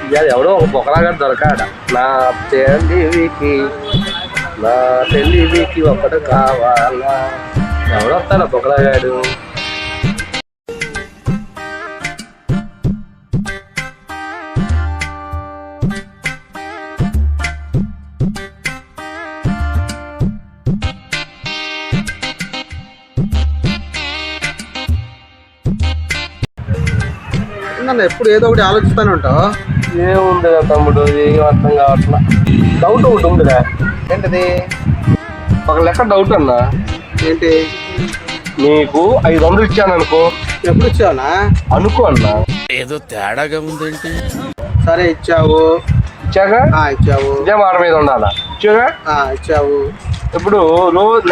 ఇవాళ ఎవడో ఒక బొక్కలాగా దొరకాడ నా చెల్లివికి నా చెల్లివికి ఒకటి కావాలా ఎవడో వస్తాడు బొక్కలాగాడు. ఎప్పుడు ఏదో ఒకటి ఆలోచిస్తానే ఉంటావు. ఏముంది తమ్ముడు, ఏం అర్థం కావట్లా. డౌట్ ఒకటి ఉందిరా. ఏంటది? ఒక లెక్క డౌట్ అన్నా. ఏంటి? నీకు 500 ఇచ్చాను అనుకో. ఎప్పుడు ఇచ్చావునా? అనుకో అన్నా. ఏదో తేడాగా ఉందేంటి? సరే ఇచ్చావు. ఇచ్చాగా? ఇచ్చావు. ఇదే మాట మీద ఉండాలా? ఇచ్చాగా? ఇచ్చావు. ఇప్పుడు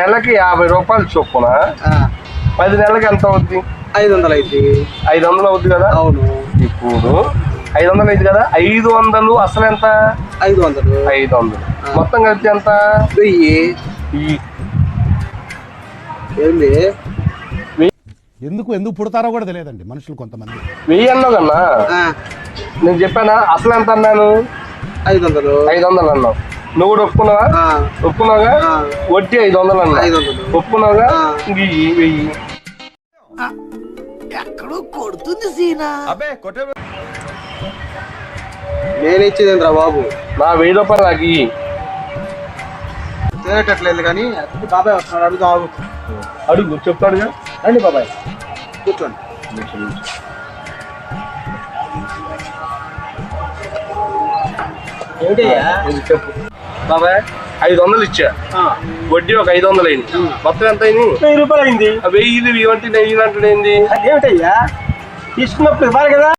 నెలకి 50 రూపాయలు చొప్పున 10 నెలలకి ఎంత అవుద్ది? 500 అయింది. 500 అవుద్ది కదా? అవును. ఇప్పుడు 500 అయింది కదా. 500 అసలు ఎంత? 500. 500 మొత్తం కలిసి ఎంత? 1000. ఏంది? ఎందుకు పుడతారో కూడా తెలియదండి మనుషులు కొంతమంది. 1000 అన్నావు కన్నా. నేను చెప్పానా అసలు ఎంత అన్నాను? 500. 500 అన్నావు. నువ్వు కూడా ఒప్పుకున్నావా? ఒప్పుకున్నావుగా. వడ్డీ 500 అన్నా. ఒప్పుకున్నావుగా. 1000 ఎక్కడో కొడుతుంది సీనా. నేను ఇచ్చేదేంద్రా బాబు? నా 1000 రూపాయలు నాకు ఇయ్యి. తినేటట్లేదు కానీ బాబాయ్ వస్తున్నాడు, అడుగు. అడుగు చెప్తాడుగా. రండి బాబాయ్, కూర్చోండి. చెప్పు బాబాయ్. 500 ఇచ్చా, వడ్డీ ఒక 500 అయింది. మొత్తం ఎంత అయింది? 1000 రూపాయలు అయింది. 1000 ఇవంటే 1000 అంటే ఏంది? ఏమిటయ్యా తీసుకున్నప్పుడు ఇవ్వాలి కదా.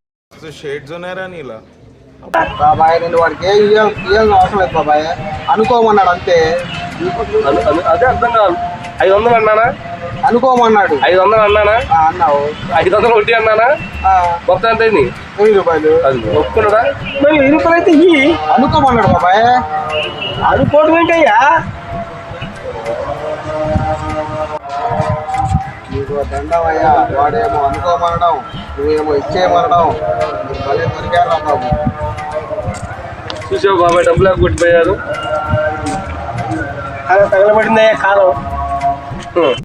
బాబాయ్ నేను వాడికి ఏం అవసరం లేదు బాబాయ్, అనుకోమన్నాడు అంతే. అదే అర్థం కాదు. 500 అన్నానా? అనుకోమన్నాడు. 500 అన్నానా? అన్నావు. 500 వడ్డీ అన్నానా? మొత్తం ఎంత అయింది? 1000 రూపాయలు. ఒప్పుకున్నాడా? 1000 రూపాయలు అయితే ఇయ్యి. అనుకోమన్నాడు బాబాయ్. అనుకోవడం ఏంటయ్యా? నీకు దండమయ్యా. వాడేమో అనుకోమనడం, నువ్వేమో ఇచ్చేయమనడం. మళ్ళీ దొరికారు బాబు. చూసావు బాబాయ్, డబ్బులు కొట్టిపోయారు. తగలబడిందయ్యా కాలం.